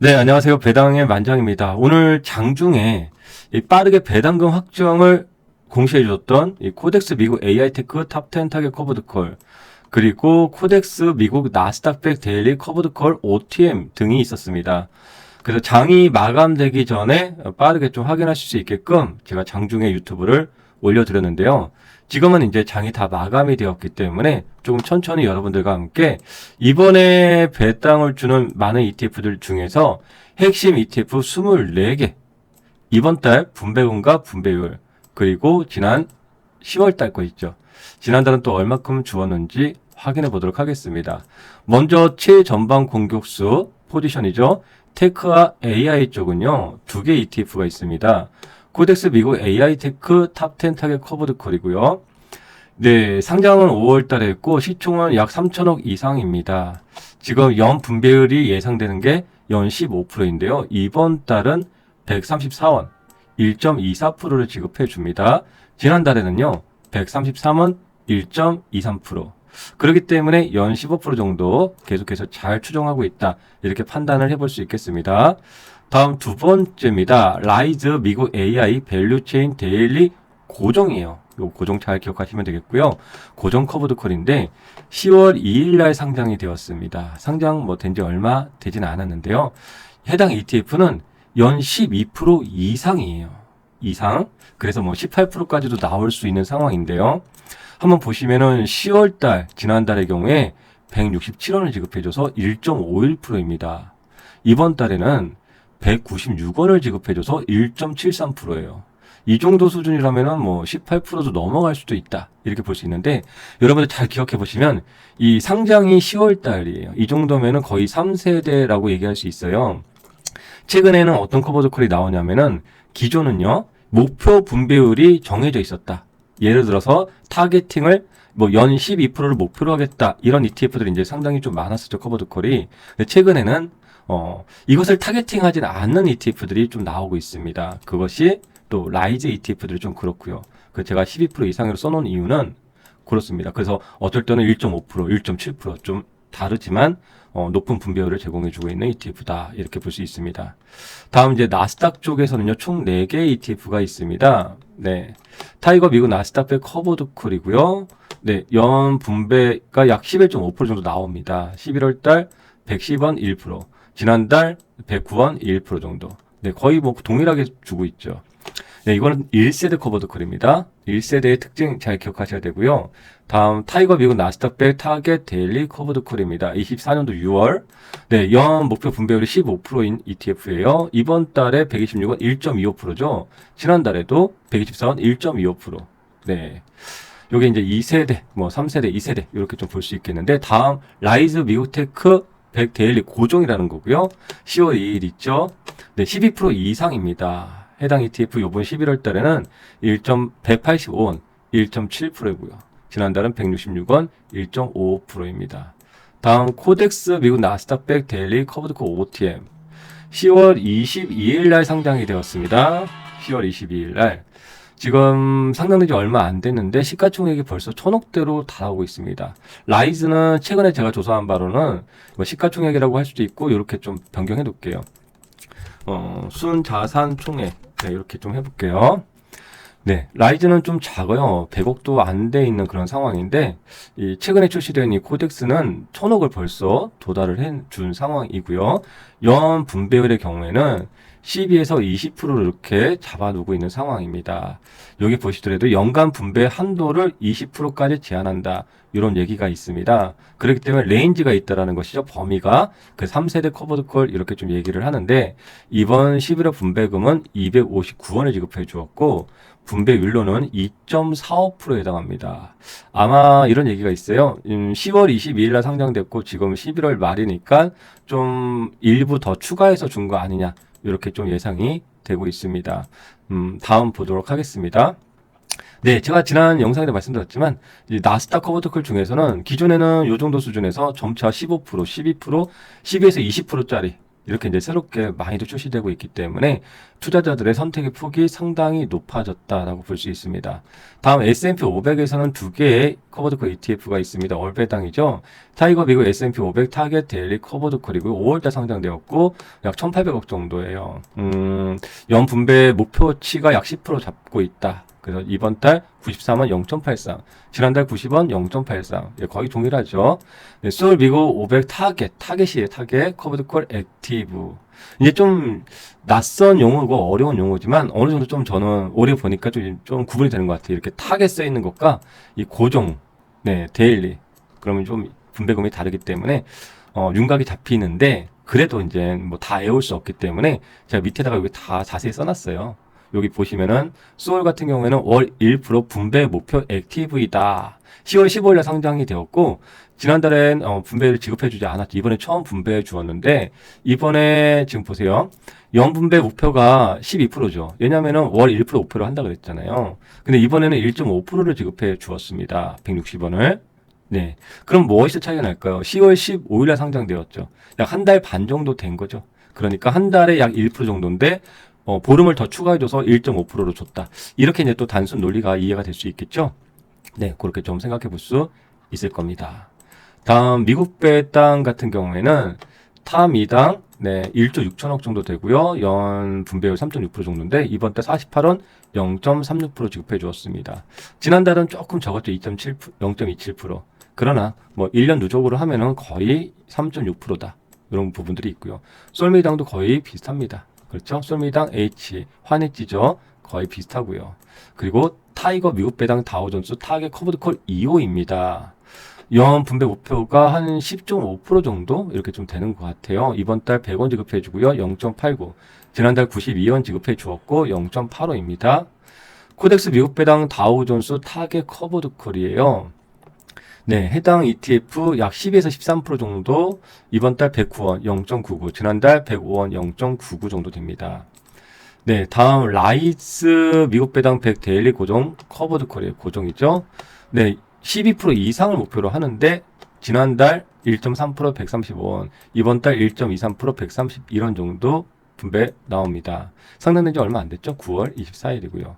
네, 안녕하세요. 배당의 만장입니다. 오늘 장중에 이 빠르게 배당금 확정을 공시해 주셨던 이 코덱스 미국 AI테크 탑10 타겟 커버드 콜, 그리고 코덱스 미국 나스닥100 데일리 커버드 콜 OTM 등이 있었습니다. 그래서 장이 마감되기 전에 빠르게 좀 확인하실 수 있게끔 제가 장중에 유튜브를 올려드렸는데요. 지금은 이제 장이 다 마감이 되었기 때문에 조금 천천히 여러분들과 함께 이번에 배당을 주는 많은 ETF들 중에서 핵심 ETF 24개, 이번 달 분배금과 분배율, 그리고 지난 10월 달 거 있죠. 지난달은 또 얼마큼 주었는지 확인해 보도록 하겠습니다. 먼저 최전방 공격수 포지션이죠. 테크와 AI 쪽은요, 두 개 ETF가 있습니다. 코덱스 미국 AI테크 탑10 타겟 커버드 콜이고요. 네, 상장은 5월 달에 했고 시총은 약 3천억 이상입니다. 지금 연 분배율이 예상되는 게 연 15%인데요. 이번 달은 134원, 1.24%를 지급해 줍니다. 지난달에는요, 133원, 1.23%. 그렇기 때문에 연 15% 정도 계속해서 잘 추정하고 있다. 이렇게 판단을 해볼 수 있겠습니다. 다음 두 번째입니다. 라이즈 미국 AI 밸류체인 데일리 고정이에요. 요 고정 잘 기억하시면 되겠고요. 고정 커버드 콜인데 10월 2일 날 상장이 되었습니다. 상장 된 지 얼마 되진 않았는데요. 해당 ETF는 연 12% 이상이에요. 이상. 그래서 18%까지도 나올 수 있는 상황인데요. 한번 보시면은 10월 달, 지난달의 경우에 167원을 지급해줘서 1.51%입니다. 이번 달에는 196원을 지급해줘서 1.73%예요. 이 정도 수준이라면은 18%도 넘어갈 수도 있다. 이렇게 볼 수 있는데, 여러분들 잘 기억해 보시면, 이 상장이 10월 달이에요. 이 정도면은 거의 3세대라고 얘기할 수 있어요. 최근에는 어떤 커버드 콜이 나오냐면은, 기존은요, 목표 분배율이 정해져 있었다. 예를 들어서, 타겟팅을 연 12%를 목표로 하겠다. 이런 ETF들이 이제 상당히 좀 많았었죠, 커버드 콜이. 근데 최근에는, 이것을 타겟팅하지는 않는 ETF들이 좀 나오고 있습니다. 그것이 또 라이즈 ETF들이 좀 그렇고요. 그 제가 12% 이상으로 써놓은 이유는 그렇습니다. 그래서 어떨 때는 1.5%, 1.7%좀 다르지만 높은 분배율을 제공해주고 있는 ETF다. 이렇게 볼 수 있습니다. 다음 이제 나스닥 쪽에서는요, 총 4개 ETF가 있습니다. 네, 타이거 미국 나스닥100 커버드 콜이고요. 네, 연 분배가 약 11.5% 정도 나옵니다. 11월 달 110원 1%, 지난달 109원 1% 정도. 네, 거의 동일하게 주고 있죠. 네, 이거는 1세대 커버드 콜입니다. 1세대의 특징 잘 기억하셔야 되고요. 다음 타이거 미국 나스닥100 타겟 데일리 커버드 콜입니다. 24년도 6월. 네, 연 목표 분배율이 15%인 ETF예요. 이번 달에 126원 1.25%죠. 지난달에도 124원 1.25%. 네. 요게 이제 2세대, 3세대, 2세대 이렇게 좀 볼 수 있겠는데, 다음 라이즈 미국 테크 100 데일리 고정이라는 거고요. 10월 2일 있죠. 네, 12% 이상입니다. 해당 ETF 요번 11월 달에는 1.185원 1.7%이고요. 지난달은 166원 1.55%입니다. 다음 코덱스 미국 나스닥100 데일리 커버드콜 OTM 10월 22일 날 상장이 되었습니다. 10월 22일 날. 지금 상장된 지 얼마 안 됐는데 시가총액이 벌써 1,000억대로 달하고 있습니다. 라이즈는 최근에 제가 조사한 바로는 시가총액이라고 할 수도 있고 이렇게 좀 변경해 놓을게요. 순자산 총액. 네, 이렇게 좀 해볼게요. 네, 라이즈는 좀 작아요. 100억도 안 돼 있는 그런 상황인데, 이 최근에 출시된 이 코덱스는 1,000억을 벌써 도달을 해준 상황이고요. 연 분배율의 경우에는 12에서 20%를 이렇게 잡아두고 있는 상황입니다. 여기 보시더라도 연간 분배 한도를 20%까지 제한한다. 이런 얘기가 있습니다. 그렇기 때문에 레인지가 있다라는 것이죠. 범위가 그 3세대 커버드콜 이렇게 좀 얘기를 하는데, 이번 11월 분배금은 259원을 지급해 주었고 분배율로는 2.45%에 해당합니다. 아마 이런 얘기가 있어요. 10월 22일 날 상장됐고 지금 11월 말이니까 좀 일부 더 추가해서 준 거 아니냐, 이렇게 좀 예상이 되고 있습니다. 다음 보도록 하겠습니다. 네, 제가 지난 영상에도 말씀드렸지만 나스닥 커버드콜 중에서는 기존에는 이 정도 수준에서 점차 15%, 12%, 12에서 20%짜리 이렇게 이제 새롭게 많이도 출시되고 있기 때문에 투자자들의 선택의 폭이 상당히 높아졌다라고 볼 수 있습니다. 다음 S&P 500에서는 두 개의 커버드콜 ETF가 있습니다. 월 배당이죠. 타이거 미국 S&P 500 타겟 데일리 커버드콜이고요. 5월달 상장되었고 약 1,800억 정도예요. 연 분배 목표치가 약 10% 잡고 있다. 그래서 이번 달 94원 0.83, 지난달 90원 0.83, 예, 거의 동일하죠. 네, 소울 미국 500 타겟이에요. 타겟 커버드콜 액티브. 이제 좀 낯선 용어고 어려운 용어지만 어느 정도 좀 저는 오래 보니까 좀 구분이 되는 것 같아요. 이렇게 타겟 써 있는 것과 이 고정, 네, 데일리. 그러면 좀 분배금이 다르기 때문에 윤곽이 잡히는데 그래도 이제 뭐 다 외울 수 없기 때문에 제가 밑에다가 여기 다 자세히 써놨어요. 여기 보시면은 소울 같은 경우에는 월 1% 분배 목표 액티브이다. 10월 15일에 상장이 되었고 지난달엔 분배를 지급해주지 않았죠. 이번에 처음 분배해 주었는데 이번에 지금 보세요. 연 분배 목표가 12%죠. 왜냐면은 월 1% 목표로 한다 그랬잖아요. 근데 이번에는 1.5%를 지급해 주었습니다. 160원을. 네. 그럼 무엇이 차이가 날까요? 10월 15일에 상장되었죠. 약 한 달 반 정도 된 거죠. 그러니까 한 달에 약 1% 정도인데 보름을 더 추가해줘서 1.5%로 줬다. 이렇게 이제 또 단순 논리가 이해가 될 수 있겠죠? 네, 그렇게 좀 생각해 볼 수 있을 겁니다. 다음, 미국 배당 같은 경우에는 탐2당, 네, 1조 6천억 정도 되고요. 연 분배율 3.6% 정도인데, 이번 달 48원 0.36% 지급해 주었습니다. 지난달은 조금 적었죠. 0.27%. 그러나, 뭐, 1년 누적으로 하면은 거의 3.6%다. 이런 부분들이 있고요. 솔미당도 거의 비슷합니다. 그렇죠? 솔미당 H, 환해지죠? 거의 비슷하고요. 그리고 타이거 미국 배당 다우존스 타겟 커버드콜 2호입니다. 연 분배 목표가 한 10.5% 정도 이렇게 좀 되는 것 같아요. 이번 달 100원 지급해 주고요. 0.89. 지난달 92원 지급해 주었고 0.85입니다. 코덱스 미국 배당 다우존스 타겟 커버드콜이에요. 네, 해당 ETF 약 12에서 13% 정도, 이번 달 109원 0.99, 지난달 105원 0.99 정도 됩니다. 네, 다음 라이스 미국 배당 100 데일리 고정 커버드콜이에요. 고정이죠. 네, 12% 이상을 목표로 하는데 지난달 1.3% 135원, 이번 달 1.23% 131원 정도 분배 나옵니다. 상장된 지 얼마 안 됐죠? 9월 24일이고요.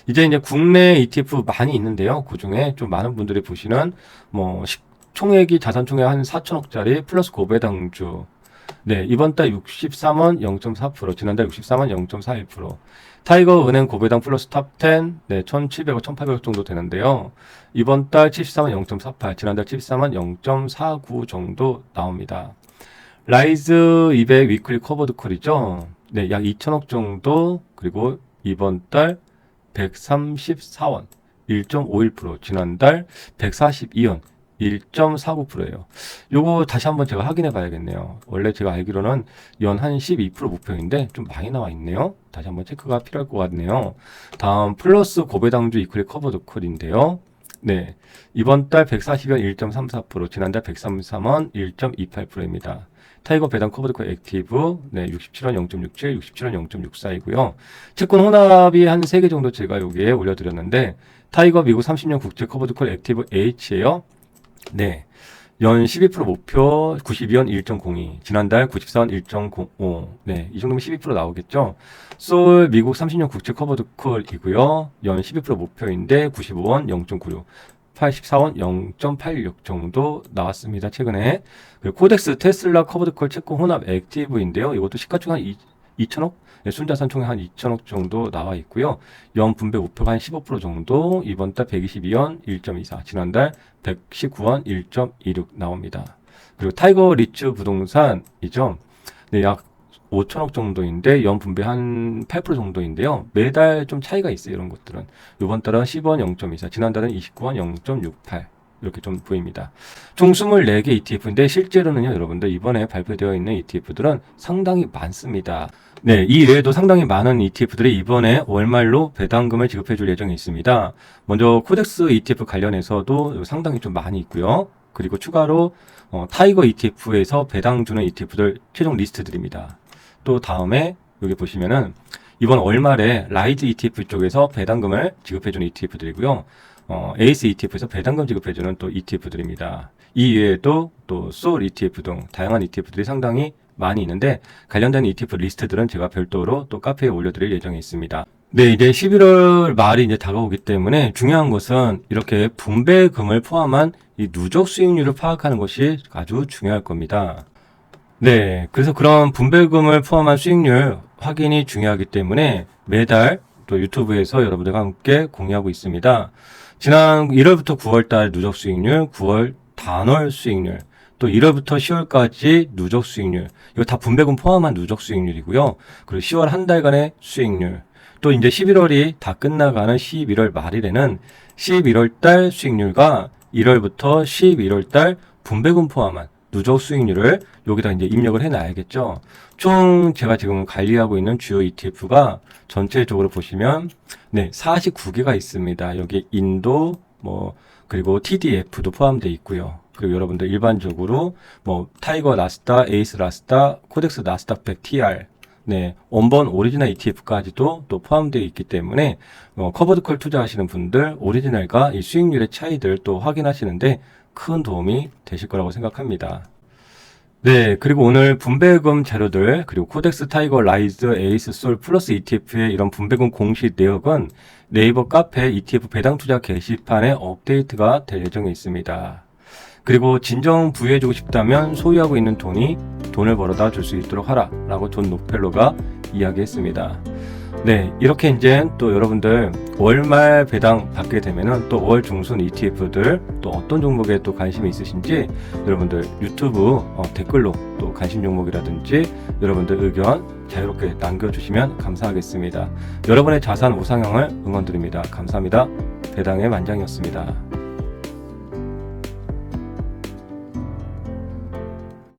이제 국내 ETF 많이 있는데요. 그 중에 좀 많은 분들이 보시는 총액이 자산 총액 한 4천억짜리 플러스 고배당주. 네, 이번 달 63원 0.4%, 지난달 63원 0.41%. 타이거 은행 고배당 플러스 탑10, 네, 1,700억, 1,800억 정도 되는데요. 이번 달 74원 0.48, 지난달 74원 0.49 정도 나옵니다. 라이즈 200 위클리 커버드 콜이죠. 네, 약 2천억 정도, 그리고 이번 달 134원, 1.51%, 지난달 142원, 1.49%예요. 요거 다시 한번 제가 확인해 봐야겠네요. 원래 제가 알기로는 연 한 12% 목표인데 좀 많이 나와 있네요. 다시 한번 체크가 필요할 것 같네요. 다음 플러스 고배당주 이퀄리 커버드 콜인데요. 네, 이번 달 140원 1.34%, 지난달 133원 1.28%입니다. 타이거 배당 커버드콜 액티브, 네, 67원 0.67, 67원 0.64이고요. 채권 혼합이 한 3개 정도 제가 여기에 올려드렸는데, 타이거 미국 30년 국제 커버드콜 액티브 H예요. 네, 연 12% 목표 92원 1.02, 지난달 94원 1.05, 네, 이 정도면 12% 나오겠죠. 소울 미국 30년 국제 커버드콜이고요. 연 12% 목표인데 95원 0.96. 84원 0.86 정도 나왔습니다. 최근에. 그리고 코덱스 테슬라 커버드콜 채권 혼합 액티브인데요. 이것도 시가총액 한 2천억? 네, 순자산 총액 한 2천억 정도 나와 있고요. 연 분배 목표가 한 15% 정도, 이번 달 122원 1.24, 지난달 119원 1.26 나옵니다. 그리고 타이거 리츠 부동산이죠. 네, 약 5천억 정도인데 연 분배 한 8% 정도인데요. 매달 좀 차이가 있어요. 이런 것들은. 이번 달은 10원 0.24, 지난달은 29원 0.68 이렇게 좀 보입니다. 총 24개 ETF인데 실제로는요. 여러분들 이번에 발표되어 있는 ETF들은 상당히 많습니다. 네, 이 외에도 상당히 많은 ETF들이 이번에 월말로 배당금을 지급해 줄 예정이 있습니다. 먼저 코덱스 ETF 관련해서도 상당히 좀 많이 있고요. 그리고 추가로 타이거 ETF에서 배당 주는 ETF들 최종 리스트 드립니다. 또 다음에 여기 보시면은 이번 월말에 라이즈 ETF 쪽에서 배당금을 지급해주는 ETF들이고요. 에이스 ETF에서 배당금 지급해주는 또 ETF들입니다. 이 외에도 또 소울 ETF 등 다양한 ETF들이 상당히 많이 있는데 관련된 ETF 리스트들은 제가 별도로 또 카페에 올려드릴 예정에 있습니다. 네, 이제 11월 말이 이제 다가오기 때문에 중요한 것은 이렇게 분배금을 포함한 이 누적 수익률을 파악하는 것이 아주 중요할 겁니다. 네, 그래서 그런 분배금을 포함한 수익률 확인이 중요하기 때문에 매달 또 유튜브에서 여러분들과 함께 공유하고 있습니다. 지난 1월부터 9월달 누적 수익률, 9월 단월 수익률, 또 1월부터 10월까지 누적 수익률, 이거 다 분배금 포함한 누적 수익률이고요. 그리고 10월 한 달간의 수익률, 또 이제 11월이 다 끝나가는 11월 말일에는 11월 달 수익률과 1월부터 11월 달 분배금 포함한 누적 수익률을 여기다 이제 입력을 해놔야겠죠. 총 제가 지금 관리하고 있는 주요 ETF가 전체적으로 보시면 네, 49개가 있습니다. 여기 인도 그리고 TDF도 포함되어 있고요. 그리고 여러분들 일반적으로 타이거 나스닥, 에이스 나스닥, 코덱스 나스닥 100 TR, 네, 원본 오리지널 ETF까지도 또 포함되어 있기 때문에 커버드콜 투자하시는 분들 오리지널과 이 수익률의 차이들 또 확인하시는데 큰 도움이 되실 거라고 생각합니다. 네, 그리고 오늘 분배금 자료들, 그리고 코덱스, 타이거, 라이즈, 에이스, 솔, 플러스 ETF의 이런 분배금 공시 내역은 네이버 카페 ETF 배당 투자 게시판에 업데이트가 될 예정에 있습니다. 그리고 진정 부유해지고 싶다면 소유하고 있는 돈을 벌어다 줄 수 있도록 하라 라고 존 록펠러가 이야기했습니다. 네, 이렇게 이제 또 여러분들 월말 배당 받게 되면은 또 월 중순 ETF들 또 어떤 종목에 또 관심이 있으신지 여러분들 유튜브 댓글로 또 관심 종목이라든지 여러분들 의견 자유롭게 남겨주시면 감사하겠습니다. 여러분의 자산 우상향을 응원드립니다. 감사합니다. 배당의 만장이었습니다.